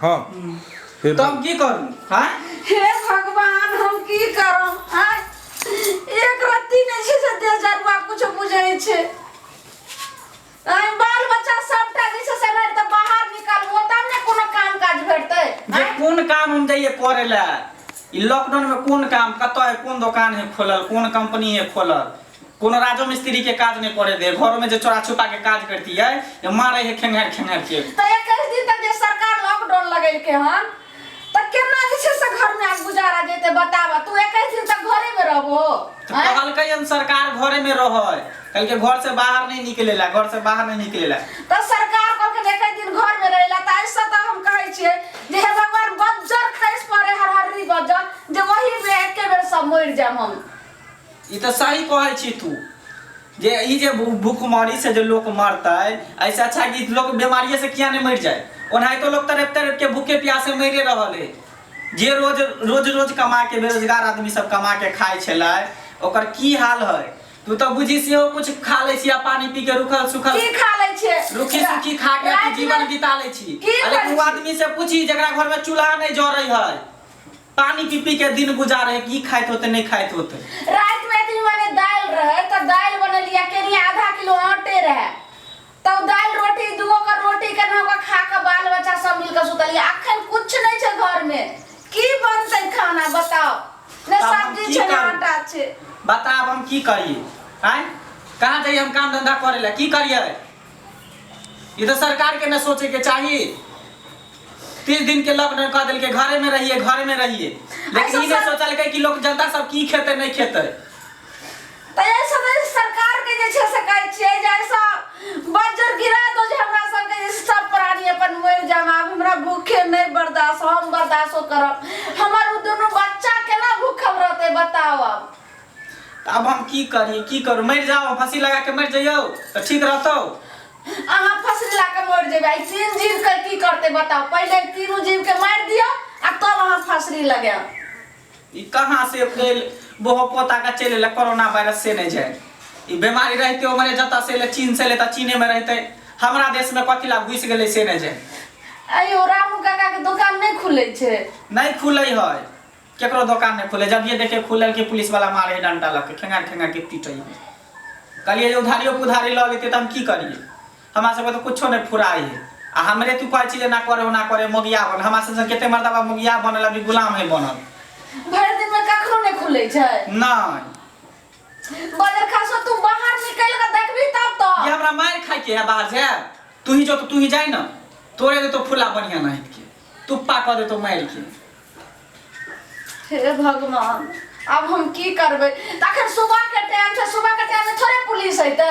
हाँ तब की करूं? हां हे भगवान हम की करम? हां एक रत्ती नहीं छै से 10,000 रुपया कुछ बुझै छै। आई बाल बच्चा सबटा जे छै से त बाहर निकालबो तब ने कोनो काम काज भेटतै। जे कोन काम हम जाइए करे ला? ई लॉकडाउन में कोन काम कत है, कोन दुकान है खोलल, कोन कंपनी है खोलल? कोनो राजो मिस्त्री के काज नहीं करे दे, घर में जो चोरा छुपा के काज करती है ये मारे है खेंगर खेंगर के। त 21 दिन तक जे सरकार लॉकडाउन लगेलके हन त केना जे छै से घर में आज गुजारा जेते बतावा? तू 21 दिन तक घरे में रहबो? तो कहलकै हम सरकार घरे में रहै, कल के घर से बाहर नहीं निकलेला, घर से बाहर नहीं निकलेला। त सरकार कहलके 21 दिन घर में रहेला त ऐसा त हम कहै छियै जे हे भगवान बज्जर खैस पड़े हरहरी बज्जर जे वही में एके बेर सब मर जाम हम। ई तो सही कहै छी तू जे ई जे भूखमरी से जो लोग मरतै, ऐसे अच्छा कि लोग बीमारी से किया नहीं मर जाए? ओनाही तो लोग तरफ तरफ के भूखे प्यासे मरे रहल है। जे रोज कमा के बेरोजगार आदमी सब कमा के खाए छलै ओकर की हाल है? तू तो बुझी से कुछ खा ले छी, पानी पी के रुखल सुखल की खा ले छे, रुखी सुखी खा के जीवन बिता ले छी। लेकिन वो आदमी से पूछी जकरा घर में चूल्हा नहीं जरै है, पानी पी पी के दिन गुजारे, की खाइत होते नहीं खाइत होते। रात में दिन माने दाल रहे त दाल बनलिया केनी आधा किलो आटे रहे तो दाल रोटी दुगो का रोटी के ना खा के बाल बच्चा सब मिलकर सुतलिया। अखन कुछ नहीं छे घर में, की बनतै खाना बताओ? न सब्जी छे न आटा छे। बताब हम की करिए? हैं कहां जाइए हम काम धंधा करे ला? की करिए? ये तो सरकार के न सोचे के चाहिए। 30 दिन के लॉकडाउन कर दिल के घरे में रहिए, घरे में रहिए, लेकिन ये सोचल के कि लोग जनता सब की खेते नहीं खेते। त ऐसा सरकार के जे छै से कहै छियै जैसा बज्जर गिरा दो जे हमरा सब के सब प्राणी अपन मर जाम, हमरा भूखे नहीं बर्दाश्त, हम बर्दाश्त करब। हमर दोनों बच्चा केना भूखल रहते बताओ? अब हम की करिए? की करूं? मर जाओ, फांसी लगा के मर जाइयो तो ठीक रहतो। अहाँ फांसी लगा के मर जेबै। 3 जीव के की करते बताओ? पहले तीनों जीव के मार दियो आ तब अहाँ फांसी लगा। ई कहां से गेल बहु पोता का चलेला? कोरोना वायरस से नहीं जाए। ई बीमारी रहते ओ मरे जता से ले, चीन से ले त चीने में रहते, हमरा देश में कथि ला घुस गेले से नहीं जाए। अयो रामू काका के दुकान नहीं खुले छे? नहीं खुले है, केकरो दुकान नहीं खुले। जब ये देखे खुलल के पुलिस वाला मारे डंडा लग खेंगा खेंगा के पीटे। कहलिए जे उधारियो पुधारी ल लेते त हम की करिए? हमरा सब तो कुछो नहीं फुराई है। आ हमरे तू कहै छी जे ना करे मोगिया बन। हमरा से केते मर्दबा मोगिया बनल अभी गुलाम है बनल। भर दिन में कखनो नहीं खुले छे? नहीं बजर खासो तू बाहर निकल के देखबी तब तो। ये हमरा मार खाई के है बाहर से। तू ही जो तो तू ही जाई ना, तोरे दे तो फुला बढ़िया नहीं के तू पाक दे तो मार के। हे भगवान अब हम की करबे? तखन सुबह के टाइम से, सुबह के टाइम में थोड़े पुलिस आइते।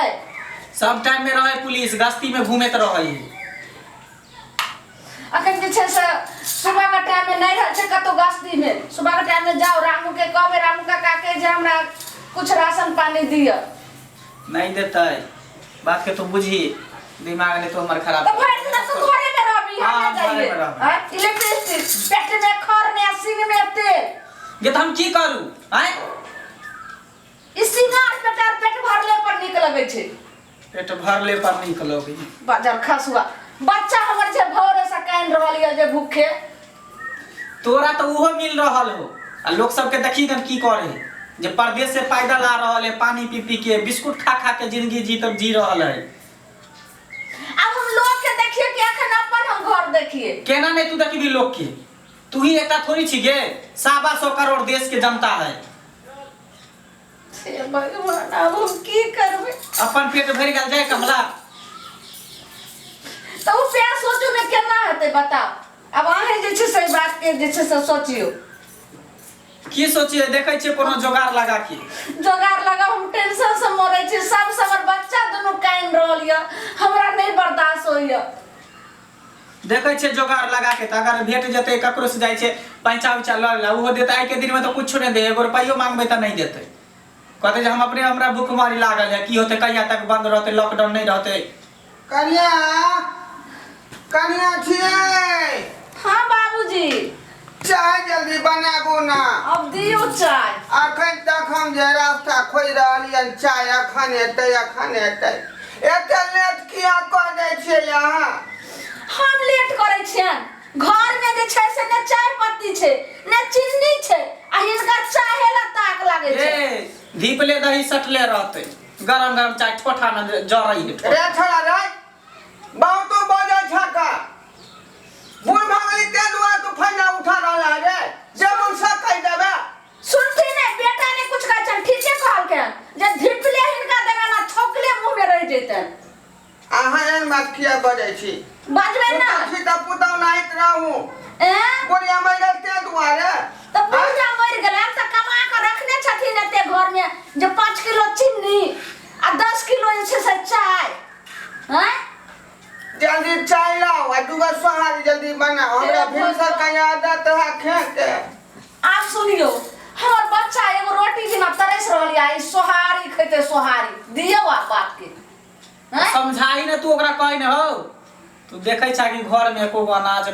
सब टाइम में रहे पुलिस, गश्ती में घूमत रहे। अखन जे छै से सुबह के टाइम में नहीं रहे छे कतो गश्ती में। सुबह के टाइम में जाओ रामू के कहबे, रामू काका के जे हमरा कुछ राशन पानी दिया। नहीं देते बात के तो बुझी, दिमाग ने तो हमर खराब। तो भर दिन तू घरे में रहबी, हम जाइए। हां इलेक्ट्रिसिटी पेट में खर ने सीने में तेल ये तो हम की करू? हैं इसी नार पेट भरले पर निक लगे छे। पेट भरले पर निकलोगे बाजार खसुआ बच्चा हमर जे भोरे से कान रहल ये जे भूखे। तोरा तो उहो मिल रहल हो। आ लोग सब के देखी गन की करे जे परदेश से पैदल आ रहल है, पानी पी पी के बिस्कुट खा खा के जिंदगी जी रहल है। अब हम लोग के देखिए कि अखन अपन हम घर देखिए। केना नहीं तू देखी लोग के? तू ही एकटा थोड़ी छी गे, 125 करोड़ देश के जनता है। हे भगवान अब हम की करबे? अपन पेट भर गेल जाए कमला। तो उ पे सोचो ने केना हेते बताओ? अब अहे जे छै से बात के जे छै से सोचियो। की सोचिए? देखे छे कोनो जोगाड़ लगा के। जोगाड़ लगा हम टेंशन से मरे छी। सब हमर बच्चा दोनों कान रहल ये, हमरा नहीं बर्दाश्त होइया। देखे छे जोगाड़ लगा के, अगर भेट जते ककरो से जाय छे पैसा उचा ल ला, वो देता। आई के दिन में तो कुछ नहीं दे, एगो रुपयो मांगबे त नहीं देते। कहते जे हम अपने हमरा भूखमरी लागल है, की होते कहिया तक बंद रहते, लॉकडाउन नहीं रहते। कन्या कन्या छिए? हां बाबूजी चाय जल्दी बनाबू ना। अब दियो चाय। अखन तक हम जे रास्ता खोज रहलियन, चाय अखन एतै अखन एतै। एते लेट किया कर दै छियै अहाँ? हम लेट करे छियन? घर में ने चाय पत्ती छे ने चीनी छे आ हिनका चाहे ला ताक लागे छे ए धीपले दही सटले रहते गरम गरम चाय ठोठा न जरई है रे छोड़ा रे बाऊ तो बजे छका बुढ़ भागली ते दुआ तो फैना उठा रहा रे जब उन सब कह देबे सुनती ने बेटा ने कुछ कह चल ठीक है कहल के जे धीपले हिनका देगा ना ठोकले मुंह में रह जैते आहा एन मत किया बजे छी बाजबे ना छी त पुतौ नाहित रहू ए बुढ़िया मरल ते दुआरे तो बुढ़िया मर गेले त कमा के रखने छथिन एते घर में जे 5 किलो चीनी आ 10 किलो से चाय हैं जल्दी चाय लाओ आ दुगो सोहारी जल्दी बनाओ हमरा भिनसर का आदत है खेते आप सुनियो हमर बच्चा एगो रोटी बिना तरस रहली आई सोहारी खैते सोहारी दियो आ बाप के हैं समझाई न तू ओकरा कहि न हो तू देखै छा कि घर में एको अनाज